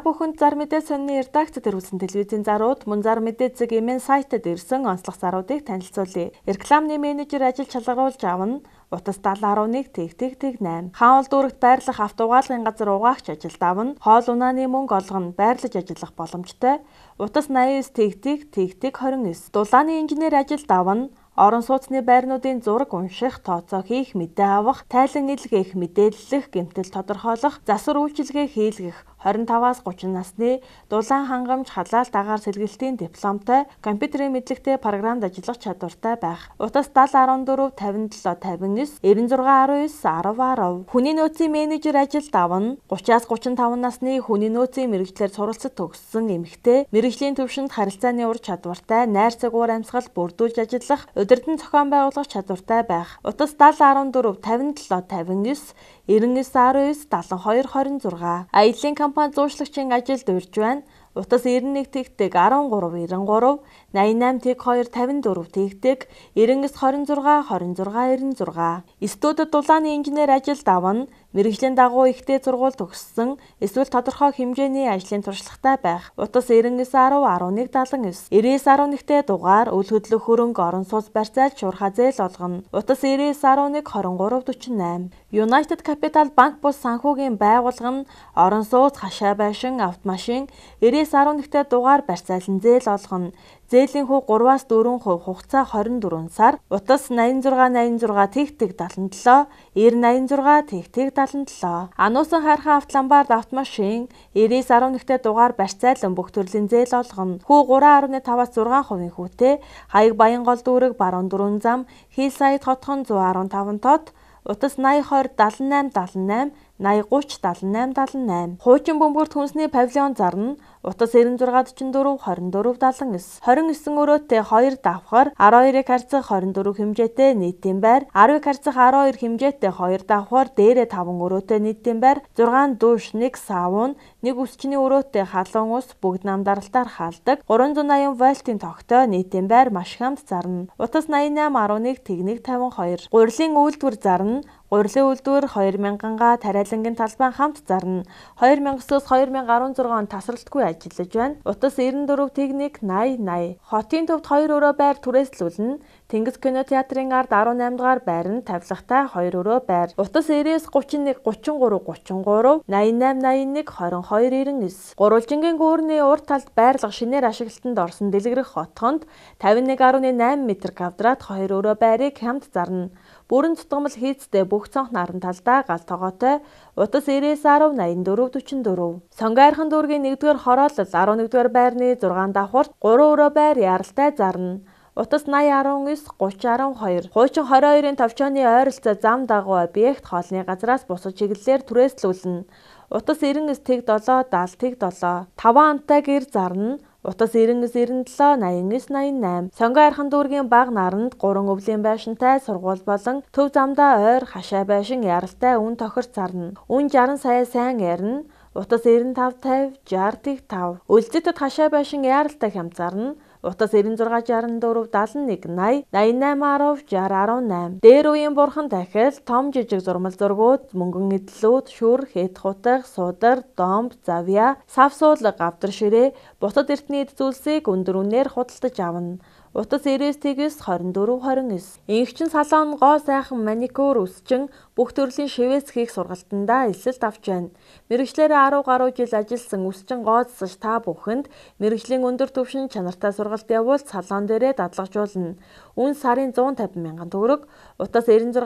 Та бүхэнд зар мэдээ сонины редакцид ирүүлсэн телевизийн зарууд мөн зар мэдээ зэг эмэн сайтад ирсэн онцлог заруудыг танилцуулъя. Рекламны менежер ажил шалгаруулж авна. Утас 70.1 тэг 8. Хаанл дүүрэгт байрлах автоугаалгын газар угаагч ажилд авна. Хоол унааны мөнгө олгоно байрлаж ажиллах боломжтой. Утас 89 тэг 29. Дулааны инженер ажилд авна. Орон сууцны байрнуудын зураг унших, тооцоо хийх, мэдээ авах, тайлан илгээх, мэдээллэх, гэмтэл тодорхойлох, засвар үйлчилгээ хийлгэх 25-аас 30 насны дулаан хангамж халаалт агаар сэлгэлтийн дипломтой, компьютерийн мэдлэгтэй програмд ажиллах чадвартай байх. Утас 7014 57 59 96 19 10 10. Хүний нөөцийн менежер ажилд авна. 30-аас 35 насны хүний нөөцийн мэргэжлэр суралцах төгссөн эмэгтэй, мэргэжлийн төвшөнд харилцааны ур чадвартай, найр цагуур амьсгал бүрдүүлж ажиллах, удирдан зохион байгуулах чадвартай байх. Утас 7014 57 59 99 19 72 26. Аяллаа компани зуучлагчийн ажилд урьж байна. Утас 91 тэг 13 93 88 тэг 2 54 тэг 99 26 26 96. Студид дулааны инженер ажилд авна. Мэргэжлийн дагуу ихтэй сургууль төгссөн, эсвэл тодорхой хэмжээний ажлын туршлагатай байх. Утас 99 10 11 79. 99 11-тэй дугаар үл хөдлөх хөрөнгө орон сууц барьцаалж шуурхай зээл олгоно. Утас 99 11 23 48. United Capital банк бус санхүүгийн байгууллага нь орон сууц, хашаа байшин, автомашин 99 11-тэй дугаар барьцаалан зээл олгоно. Зээлийн хүү 3-аас 4% хугацаа 24 сар. Утас 86 86 тэг 77 90 86 тэг 77. Ануусан хайрхан автоламбард автомашин 99 11-тэй дугаар барьцаалан бүх төрлийн зээл олгоно. Хүү 3.5-аас 6% хүүтэй. Хаяг Баянгол дүүрэг баруун дөрвөн зам Хил Саяд хотхон 115 тод. Утас 80 20 78 78 80 30 78 78. Хуучин бөмбөрт хүнсний павильон зарна. Утас 96 44 24 79. 29 өрөөтэй 2 давхар 12-ыг харьцах 24 хэмжээтэй нийтийн байр, 10-ыг харьцах 12 хэмжээтэй 2 давхар дээрээ 5 өрөөтэй нийтийн байр, 6 душ, 1 сауна, 1 үсчний өрөөтэй халуун ус бүгд намдаралтаар хаалдаг, 380 вольтын тогтой нийтийн байр маш хамт зарна. Утас 88 11 тэг 52. Гурилын үйлдвэр зарна. Гурилын үйлдвэр 2000-га тариалангийн талбай хамт зарна. 2009-оос 2016 он тасралтгүй ажиллаж байна. Утас 94 тэг 80 80. Хотын төвд 2 өрөө байр түрээслүүлнэ. Тэнгис кинотеатрын ард 18 дугаар байр нь тавилгатай 2 өрөө байр. Утас 90-с 31 33 33 88 81 22 99. Гурвалжингийн гүүрний урт талд байрлах шинээр ашиглалтанд орсон дэлгэрэх хотхонд 51.8 м квадрат 2 өрөө байрыг хамт зарна. Бүрэн тутамл хийцтэй бүх цонх наран талдаа гал тогоотой. Утас 99 10 84 44. Сонгойрхон дүүргийн 1-р хороолол 11-р байрны 6 давхарт 3 өрөө байр яралтай зарна. Утас 80 19 30 12. Хуучин 22-ын товчооны ойролцоо зам дагуу объект хоолны газраас бусад чиглэлээр түрээслүүлнэ. Утас 99 тэг 7 70 тэг 7. 5 амтай гэр зарна. Утас 99 97 89 88. Сонгойрхон дүүргийн баг наранд 3 өвлийн байшинтай сургууль болон төв замдаа ойр хашаа байшин яралтай үн тохирч зарна. Үн 60 сая сайн ярина. Утас 95 50 60 тэг 5. Үлзэтэд хашаа байшин яралтай хямд зарна. Утас 96 64 71 80 88 10 60 18. Дээр үеийн бурхан дахил том жижиг зурмал зургууд, мөнгөн эдлүүд, шүр, хэд хутаг, судар, домб, завья, сав суулга, гавдар ширээ, бусад эртний эд зүйлсийг өндөр үнээр худалдаж авна. Утас 99 24 29. Инхчин салон гоо сайхан маникюр үсчин бүх төрлийн шивээс хийх сургалтандаа эсэлт авч байна. Мэргэжлээрээ 10 гаруй жил ажилласан үсчин гоо засаж та бүхэнд мэргэжлийн өндөр түвшин чанартай сургалт явуулж салон дээрээ дадлагжуулна. Үн сарын 150 мянган төгрөг. Утас 96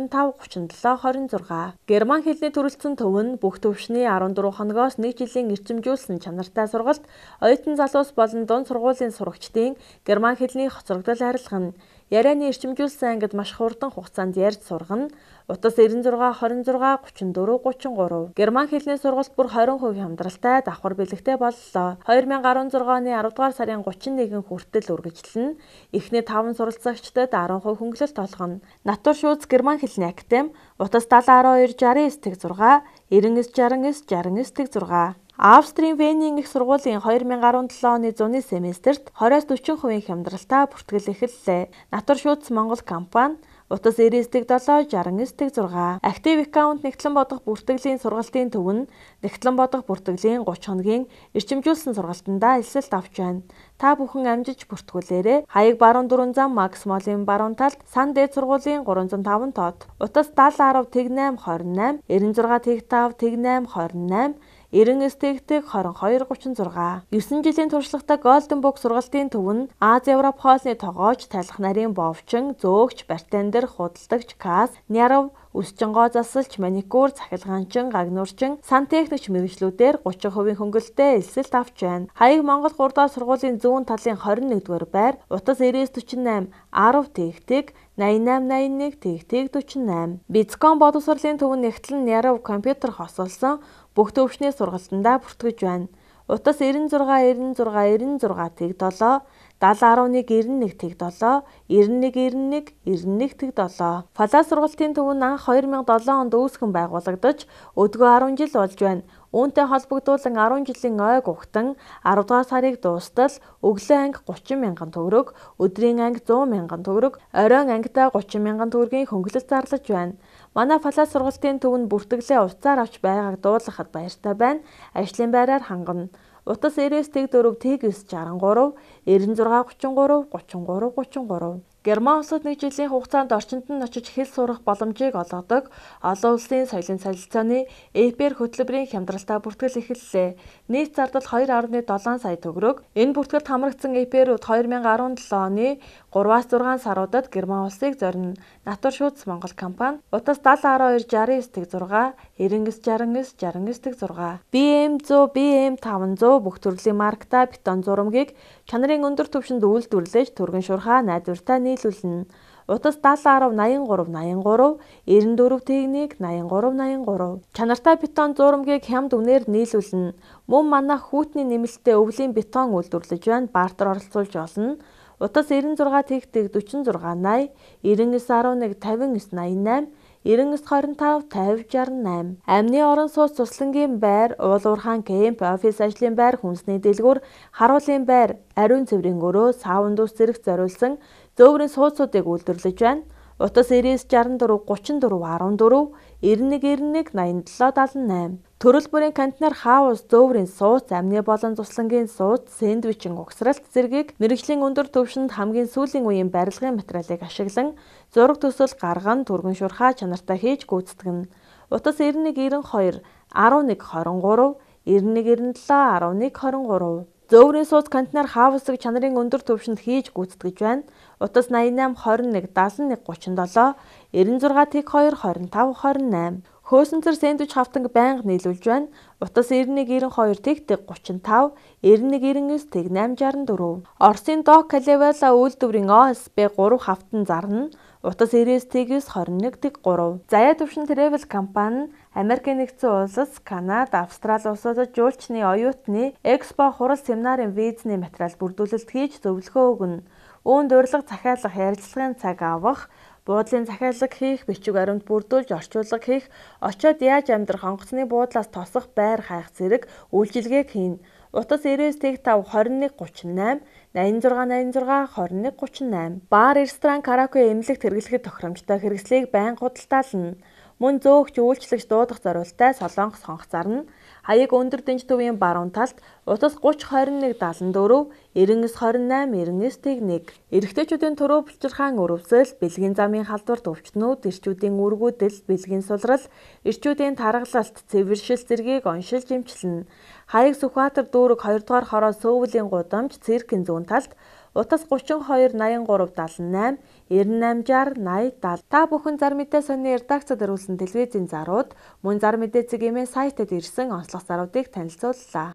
65 37 26. Герман хэлний төрөлцсөн төв нь бүх төвшний 14 хоногоос 1 жилийн эрчимжүүлсэн чанартай сургалт, оюутан залуус болон дунд сургуулийн сурагчдын герман хэлний хоцрогдол арилгана. Ярианы эрчимжүүлсэн ангид маш хурдан хугацаанд ярьж сургана. Утас 96 26 34 33. Герман хэлний сургалт бүр 20% хямдралтай давхар бэлэгтэй боллоо. 2016 оны 10 дугаар сарын 31 хүртэл үргэлжлэнэ. Эхний 5 суралцагчдад 10% хөнгөлөлт олгоно. Натур шүүц герман хэлний академи. Утас 70 12 69 тэг 6 99 69 69 тэг 6. Австрийн Венийн их сургуулийн 2017 оны зуны семестрт 20-40% хямдралтай бүртгэл эхэллээ. Натур шүүц Монгол компани Утас 99 69 Актив аккаунт нэгтлэн бодох бүртгэлийн сургалтын төв нь нэгтлэн бодох бүртгэлийн 30 хоногийн эрчимжүүлсэн сургалтандаа элсэлт авч байна. Та бүхэн амжиж бүртгүүлээрэй. Хаяг баруун дөрвөн зам Макс Молын баруун талд Сан дээд сургуулийн 305 тоод. Утас 70 10 8 28 96 5 8 28 99 22 36 9 жилийн туршлагатай Golden Book сургалтын төв нь Аз Европ хоолны тогооч, талх нарийн бовчин, зөөгч, бартендер, худалдагч, касс, нярав, үсчингоо засалч, маникюр, цахилгаанчин, гагнуурчин, сантехникч мэргэжлүүдээр 30% хөнгөлөлтөд элсэлт авч байна. Хаяг Монгол 3 дахь сургуулийн зүүн талын 21-р байр, утас 9948 10 тэгтэг 8881 тэгтэг 48. Бицком боловсролын төв нь нэгтлэн нярав компьютер хосолсон бүх төвчний сургалтандаа бүртгэж байна. Утас 96 96 96 тэг 7 7011 91 тэг 7 91 91 91 тэг 7. Палас сургалтын төв нь анх 2007 онд үүсгэн байгуулагдаж өдгөө 10 жил болж байна. Үүнтэй холбогдуулан 10 жилийн ойг угтан 10 дугаар сарыг дуустал өглөө анги 30 мянган төгрөг, өдрийн анги 100 мянган төгрөг, оройн ангидаа 30 мянган төгрөгийн хөнгөлөлт зарлаж байна. Манай Палас сургалтын төв нь бүртгэлээ уцаар авч байгааг дуулгахад баяртай байна. Ажлын байраар хангана. Утас 99 4 9 63 96 33 33 33. Герман улсад 1 жилийн хугацаанд орчинд нь очиж хэл сурах боломжийг олгодог олон улсын соёлын солилцооны ЭПР хөтөлбөрийн хямдралтай бүртгэл эхэллээ. Нийт зардал 2.7 сая төгрөг. Энэ бүртгэлд хамрагдсан ЭПР-үүд 2017 оны 3-6 саруудад Герман улсыг зорино. Натур шуудас Монгол компани утас 70 12 69 6 99 69 69 6 BM100 BM500 бүх төрлийн маркта бетон зурмгийг чанарын өндөр түвшинд үйлдвэрлэж түргэн шуурхаа найдвартай нийлүүлнэ. Утас 70 10 83 83 94 тэгник 83 83. Чанартай бетон зурмгийг хямд үнээр нийлүүлнэ. Мөн манайх хүүтний нэмэлттэй өвлийн бетон үйлдвэрлэж байна. Бартер оролцуулж олно. Утас 96 тэгтэг 46 80 99 11 59 88 99 25 50 68. Амны орон сууц туслангийн байр, уулуурхаан кемп, офис ажлын байр, хүнсний дэлгүүр, харуулын байр, ариун цэврийн өрөө, саунд ус зэрэг зориулсан зөөврийн сууцуудыг үйлдвэрлэж байна. Утас 99 64 34 14 91 91 87 78. Төрөл бүрийн контейнер хаус, зөөврийн сууц, амны болон туслангийн сууц, сэндвичийн угсралт зэргийг мэргэжлийн өндөр түвшинд хамгийн сүүлийн үеийн барилгын материалыг ашиглан зураг төсөл гарган түргэн шуурхаа чанартай хийж гүйцэтгэнэ. Утас 91 92 11 23 91 97 11 23. Зөөврийн сууц контейнер хаусыг чанарын өндөр түвшинд хийж гүйцэтгэж байна. Утас 88 21 71 37 96 тэг 2 25 28. Хөөсөнцөр сэндвич хавтанг байнга нийлүүлж байна. Утас 91 92 тэг 35 91 99 тэг 864. Оросын Док Калевала үйлдвэрийн ОСБ 3 хавтан зарна. Утас 99 тэг 21 тэг 3. Заяа төвшин Travel компани Америкийн нэгдсэн улс, Канада, Австрали улсуудад жуулчны оюутны экспо хурал семинарын визний материал бүрдүүлэлт хийж зөвлөгөө өгнө. Үүнд урилга захиалах, ярилцлагын цаг авах, буудлын захиалга хийх, бичиг баримт бүрдүүлж орчуулга хийх, очоод яаж амьдрах, онгоцны буудлаас тосох, байр хайх зэрэг үйлчилгээг хийнэ. Утас 99 тэг 5 21 38 86 86 21 38. Бар, ресторан, караоке, эмнэлэгт хэрэглэхэд тохиромжтой хэрэгслийг байнга худалдаална. Мөн зөөгч, үйлчлэгч дуудах зориултай Солонгос сонгох зарна. Хаяг өндөр дэнж төвийн баруун талд утас 30 21 74 99 28 99 тэг 1. Эрэгтэйчүүдийн төрөө булчирхаан өрөвсөл, бэлгийн замын халдварт өвчтнүүд, эрчүүдийн үргүүдэл, бэлгийн сулрал, эрчүүдийн таргалалт, цэвэршил зэргийг оншилж эмчилнэ. Хаяг Сүхбаатар дүүрэг 2 дугаар хороо Сөөвлийн гудамж, циркийн зүүн талд утас 32 83 78 98 60 80 70. Та бүхэн зар мэдээ сонины редакцид ирүүлсэн телевизийн зарууд, мөн зар мэдээ цэгийн сайтэд ирсэн онцлог заруудыг танилцууллаа.